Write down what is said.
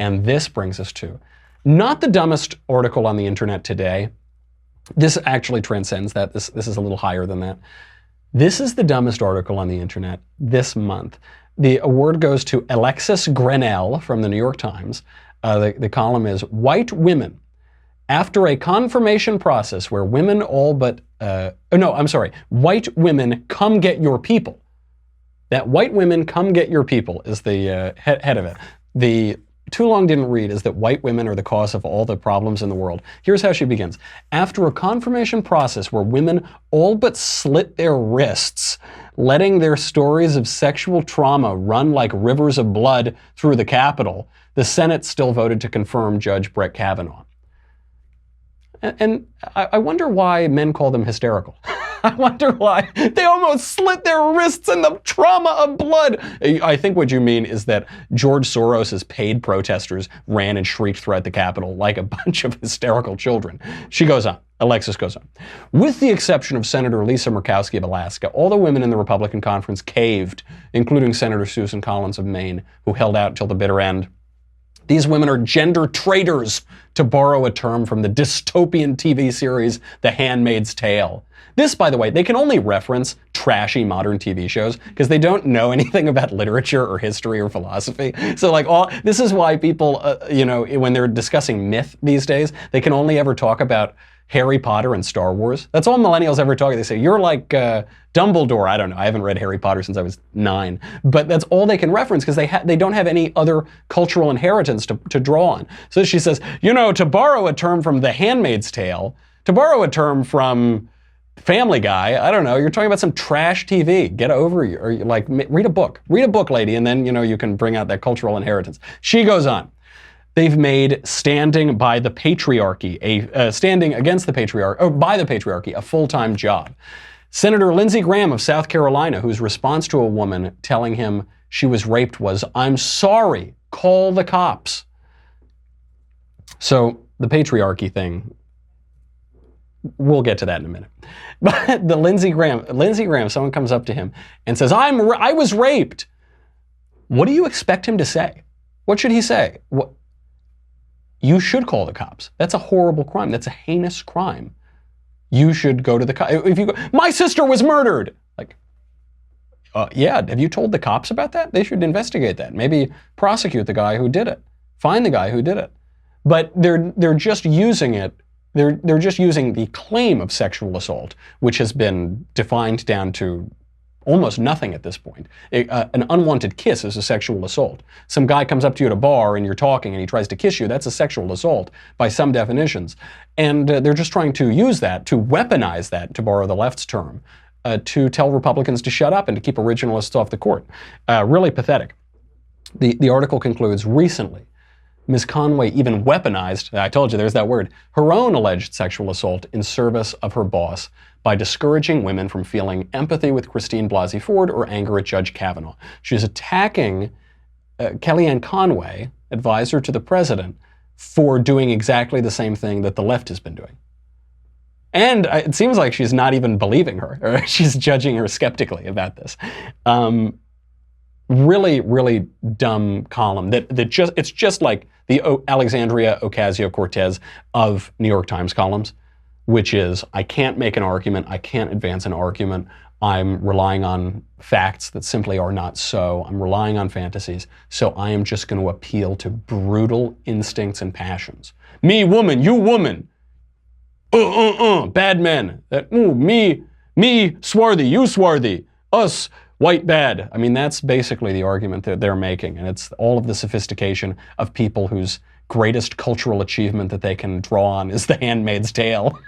And this brings us to not the dumbest article on the internet today. This actually transcends that. This is a little higher than that. This is the dumbest article on the internet this month. The award goes to Alexis Grenell from the New York Times. The column is "White Women. After a confirmation process where women all but, white women come get your people." That "white women come get your people" is the head of it. The too long didn't read is that white women are the cause of all the problems in the world. Here's how she begins. "After a confirmation process where women all but slit their wrists, letting their stories of sexual trauma run like rivers of blood through the Capitol, the Senate still voted to confirm Judge Brett Kavanaugh." And I wonder why men call them hysterical. I wonder why they almost slit their wrists in the trauma of blood. I think what you mean is that George Soros's paid protesters ran and shrieked throughout the Capitol like a bunch of hysterical children. She goes on. Alexis goes on. "With the exception of Senator Lisa Murkowski of Alaska, all the women in the Republican conference caved, including Senator Susan Collins of Maine, who held out till the bitter end. These women are gender traitors, to borrow a term from the dystopian TV series The Handmaid's Tale." This, by the way, they can only reference trashy modern TV shows because they don't know anything about literature or history or philosophy. So this is why people, when they're discussing myth these days, they can only ever talk about Harry Potter and Star Wars. That's all millennials ever talk. They say, "You're like Dumbledore." I don't know. I haven't read Harry Potter since I was 9. But that's all they can reference because they don't have any other cultural inheritance to draw on. So she says, to borrow a term from The Handmaid's Tale, to borrow a term from Family Guy, I don't know, you're talking about some trash TV. Get over you. Or read a book. Read a book, lady, and then, you can bring out that cultural inheritance. She goes on. "They've made standing by the patriarchy, standing against the patriarchy, or by the patriarchy, a full-time job. Senator Lindsey Graham of South Carolina, whose response to a woman telling him she was raped was, 'I'm sorry, call the cops.'" So the patriarchy thing, we'll get to that in a minute. But the Lindsey Graham, someone comes up to him and says, I was raped. What do you expect him to say? What should he say? You should call the cops. That's a horrible crime. That's a heinous crime. You should go to the cops. If you go, "My sister was murdered." Yeah, have you told the cops about that? They should investigate that. Maybe prosecute the guy who did it. Find the guy who did it. But they're just using it. They're just using the claim of sexual assault, which has been defined down to almost nothing at this point. An unwanted kiss is a sexual assault. Some guy comes up to you at a bar and you're talking and he tries to kiss you. That's a sexual assault by some definitions. And they're just trying to use that, to weaponize that, to borrow the left's term, to tell Republicans to shut up and to keep originalists off the court. Really pathetic. The article concludes, "Recently, Ms. Conway even weaponized," I told you there's that word, "her own alleged sexual assault in service of her boss by discouraging women from feeling empathy with Christine Blasey Ford or anger at Judge Kavanaugh." She's attacking Kellyanne Conway, advisor to the president, for doing exactly the same thing that the left has been doing. And it seems like she's not even believing her, or she's judging her skeptically about this. Really, really dumb column it's just like the Alexandria Ocasio-Cortez of New York Times columns, which is, I can't make an argument, I can't advance an argument, I'm relying on facts that simply are not so, I'm relying on fantasies, so I am just going to appeal to brutal instincts and passions. Me, woman, you, woman. Bad men. Me, swarthy, you, swarthy. Us, white, bad. I mean, that's basically the argument that they're making, and it's all of the sophistication of people whose greatest cultural achievement that they can draw on is The Handmaid's Tale.